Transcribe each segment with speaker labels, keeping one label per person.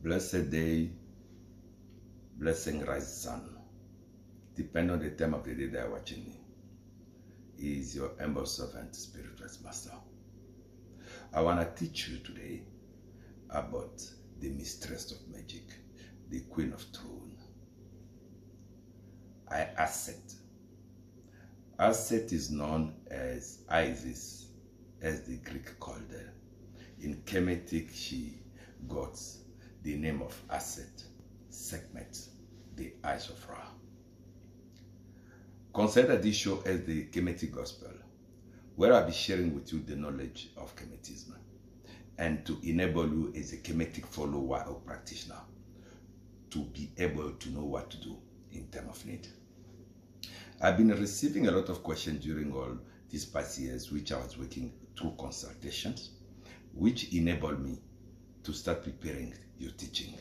Speaker 1: Blessed day, blessing rise sun. Depending on the time of the day that you're watching me. He is your humble servant, spiritual master. I want to teach you today about the mistress of magic, the queen of throne. Aset. Aset is known as Isis, as the Greek called her. In Kemetic, she got the name of Aset, 𝓂𝓏𝓏𝓃, the eyes of Ra. Consider this show as the Kemetic Gospel, where I'll be sharing with you the knowledge of Kemetism and to enable you as a Kemetic follower or practitioner to be able to know what to do in time of need. I've been receiving a lot of questions during all these past years, which I was working through consultations, which enabled me to start preparing your teaching.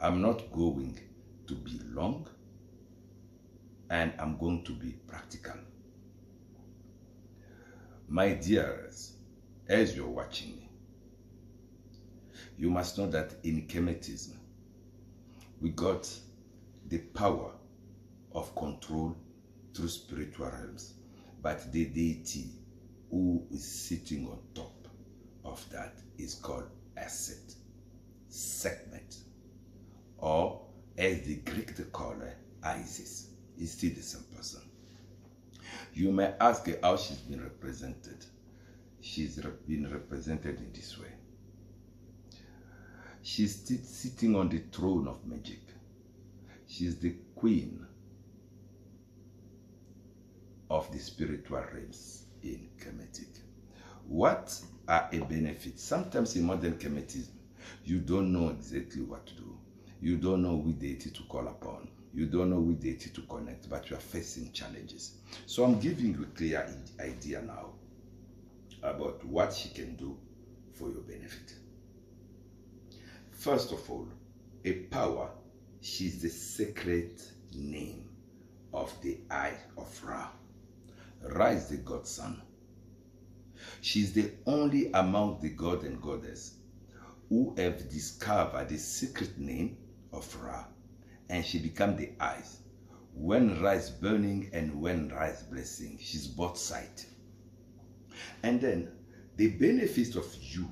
Speaker 1: I'm not going to be long, and I'm going to be practical. My dears, as you're watching me, you must know that in Kemetism, we got the power of control through spiritual realms, but the deity who is sitting on top of that is called Aset, 𝓂𝓏𝓏𝓃, or as the Greek they call her, Isis. It's still the same person. You may ask her how she's been represented. She's been represented in this way. She's still sitting on the throne of magic. She's the queen of the spiritual realms in Kemetic. What are a benefit? Sometimes in modern Kemetism, you don't know exactly what to do. You don't know which deity to call upon. You don't know which deity to connect, but you are facing challenges. So I'm giving you a clear idea now about what she can do for your benefit. First of all, a power, she's the sacred name of the eye of Ra. Ra is the god son. She's the only among the god and goddess who have discovered the secret name of Ra, and she became the eyes. When Ra is burning and when Ra is blessing, she's both sides. And then the benefits of you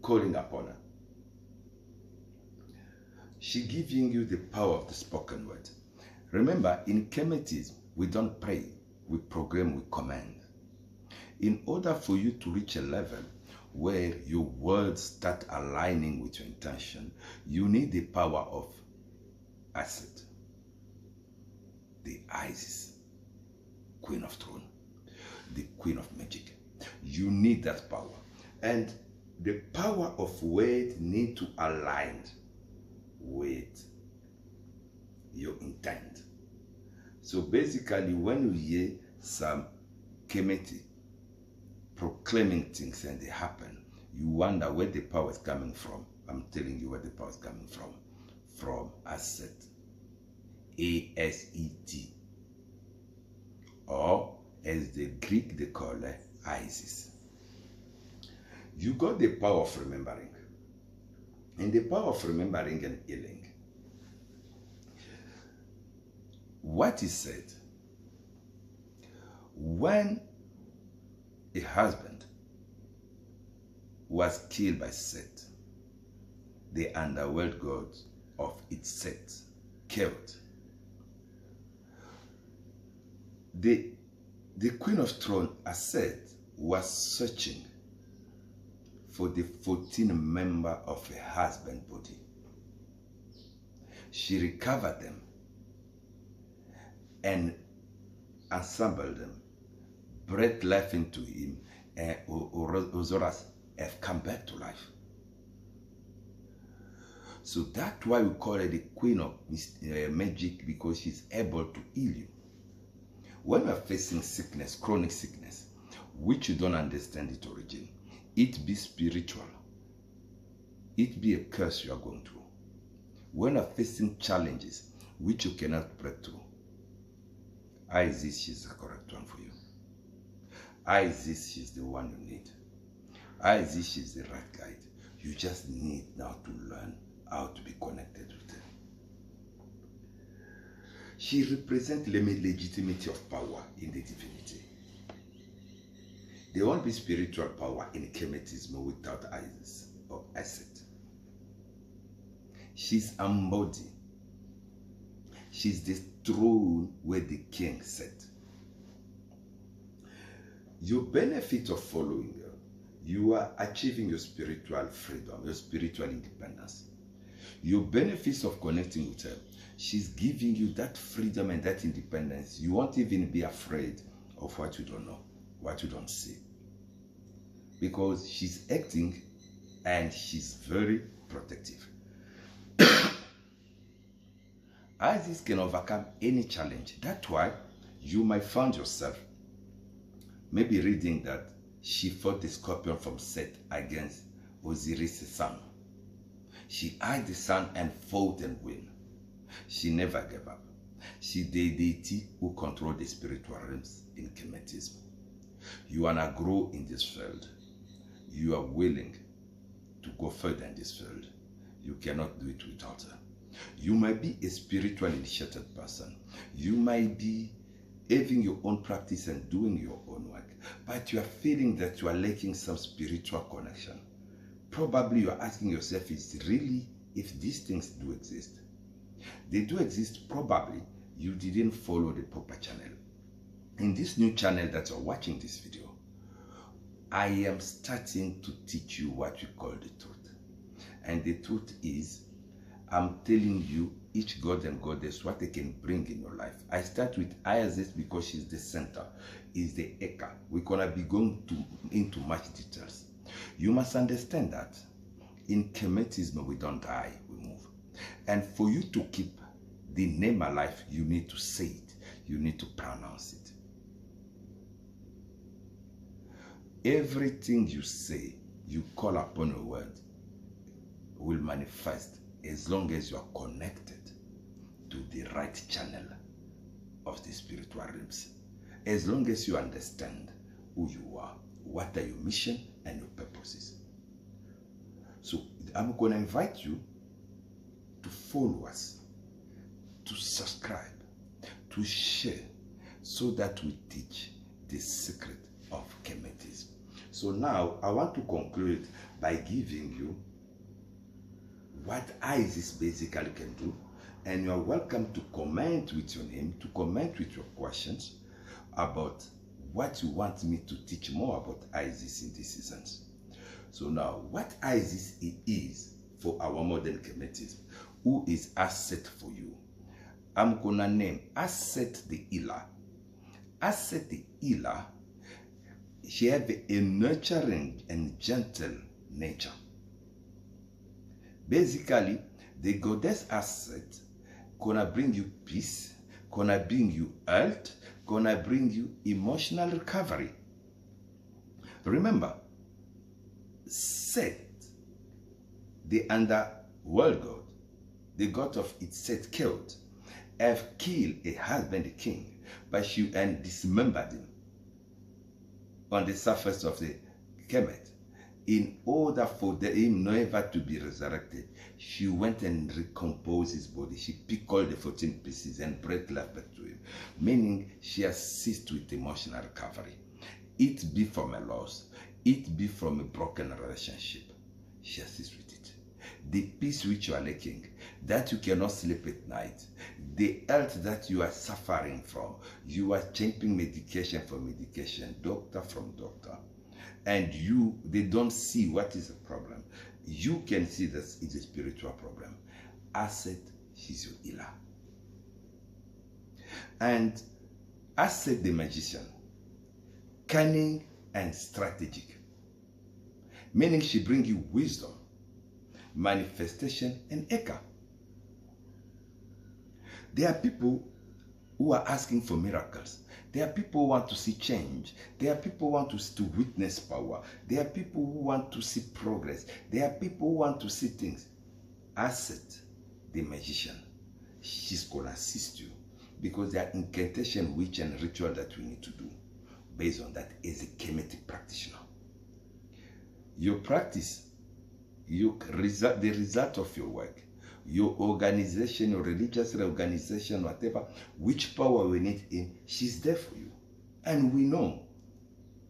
Speaker 1: calling upon her. She giving you the power of the spoken word. Remember, in Kemetism, we don't pray, we program, we command. In order for you to reach a level where your words start aligning with your intention, you need the power of Aset, the Isis, queen of throne, the queen of magic. You need that power. And the power of word need to align with your intent. So basically, when you hear some Kemetic proclaiming things and they happen, you wonder where the power is coming from. I'm telling you where the power is coming from. From Aset, A-S-E-T, or as the Greek they call her, Isis. You got the power of remembering, and the power of remembering and healing. What is said, when a husband was killed by Set, the underworld god of its Set, 𝓂𝓏𝓏𝓃. The queen of throne, Aset, was searching for the 14 members of her husband's body. She recovered them and assembled them, breathed life into him, and Ozorahs have come back to life. So that's why we call her the queen of magic, because she's able to heal you. When you are facing sickness, chronic sickness, which you don't understand its origin, it be spiritual, it be a curse you are going through. When you are facing challenges which you cannot break through, Isis is the correct one for you. Isis is the one you need. Isis is the right guide. You just need now to learn how to be connected with her. She represents the legitimacy of power in the divinity. There won't be spiritual power in Kemetism without Isis or Aset. She's embodied. She's the throne where the king sat. Your benefit of following her, you are achieving your spiritual freedom, your spiritual independence. Your benefits of connecting with her, she's giving you that freedom and that independence. You won't even be afraid of what you don't know, what you don't see. Because she's acting and she's very protective. Isis can overcome any challenge. That's why you might find yourself maybe reading that she fought the scorpion from Set against Osiris' son. She eyed the sun and fought and won. She never gave up. She's the deity who controls the spiritual realms in Kemetism. You want to grow in this field. You are willing to go further in this field. You cannot do it without her. You might be a spiritual initiated person. You might be having your own practice and doing your own work, but you are feeling that you are lacking some spiritual connection. Probably you are asking yourself, is really if these things do exist? They do exist. Probably you didn't follow the proper channel. In this new channel that you're watching this video, I am starting to teach you what we call the truth. And the truth is, I'm telling you each god and goddess what they can bring in your life. I start with Isis because she's the center, is the 𝓂𝏏𝓃𝓿. We're gonna be going into much details. You must understand that in Kemetism we don't die, we move. And for you to keep the name alive, you need to say it, you need to pronounce it. Everything you say, you call upon a word, will manifest as long as you are connected to the right channel of the spiritual realms. As long as you understand who you are, what are your mission and your purposes. So I'm going to invite you to follow us, to subscribe, to share, so that we teach the secret of Kemetism. So now I want to conclude by giving you what Isis basically can do, and you are welcome to comment with your name, to comment with your questions about what you want me to teach more about Isis in this season. So now, what Isis is for our modern Kemetism, who is Aset for you? I'm gonna name Aset the 𝓂𝓏𝓃𝓿. Aset the 𝓂𝓏𝓃𝓿, she has a nurturing and gentle nature. Basically, the goddess Aset gonna bring you peace, gonna bring you health, gonna bring you emotional recovery. Remember, Set, the underworld god, the god of 𝓂𝓏𝓃𝓿, have killed a husband, the king, but she and dismembered him on the surface of the Kemet. In order for him never to be resurrected, she went and recomposed his body. She picked all the 14 pieces and breathed life back to him, meaning she assists with emotional recovery. It be from a loss, it be from a broken relationship, she assists with it. The peace which you are lacking, that you cannot sleep at night, the health that you are suffering from, you are changing medication for medication, doctor from doctor, and they don't see what is the problem. You can see that it's a spiritual problem. Aset, she's your healer. And Aset the magician, cunning and strategic, meaning she brings you wisdom, manifestation, and 𝓂𝓏𝓃𝓿. There are people who are asking for miracles. There are people who want to see change. There are people who want to witness power. There are people who want to see progress. There are people who want to see things. Aset, the magician, she's going to assist you, because there are incantation, witch, and ritual that we need to do based on that as a Kemetic practitioner. Your practice the result of your work, your organization, your religious organization, whatever, which power we need in, she's there for you. And we know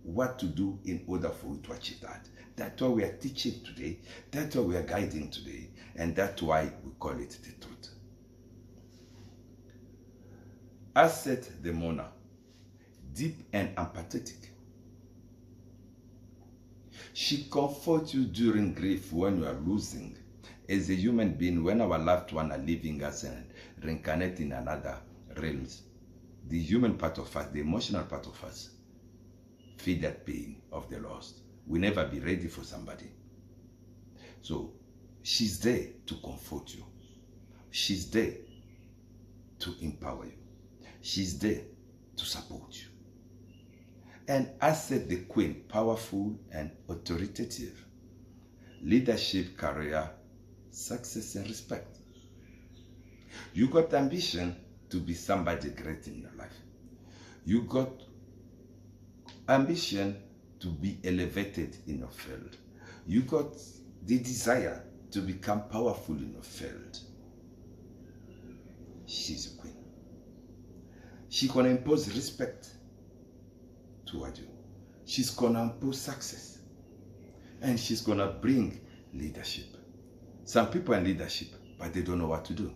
Speaker 1: what to do in order for you to achieve that. That's why we are teaching today. That's why we are guiding today. And that's why we call it the truth. Aset the mourner, deep and empathetic. She comforts you during grief when you are losing. As a human being, when our loved ones are leaving us and reincarnating in another realms, the human part of us, the emotional part of us, feel that pain of the lost. We never be ready for somebody. So she's there to comfort you. She's there to empower you. She's there to support you. And Aset the queen, powerful and authoritative. Leadership, career, success, and respect. You got ambition to be somebody great in your life. You got ambition to be elevated in your field. You got the desire to become powerful in your field. She's a queen. She's going to impose respect toward you. She's going to impose success. And she's going to bring leadership. Some people are in leadership, but they don't know what to do.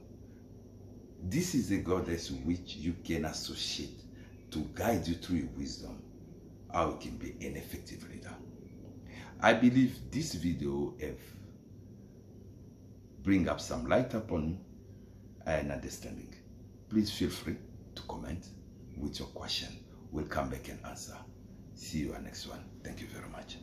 Speaker 1: This is a goddess which you can associate to guide you through your wisdom, how you can be an effective leader. I believe this video have bring up some light upon and understanding. Please feel free to comment with your question. We'll come back and answer. See you on next one. Thank you very much.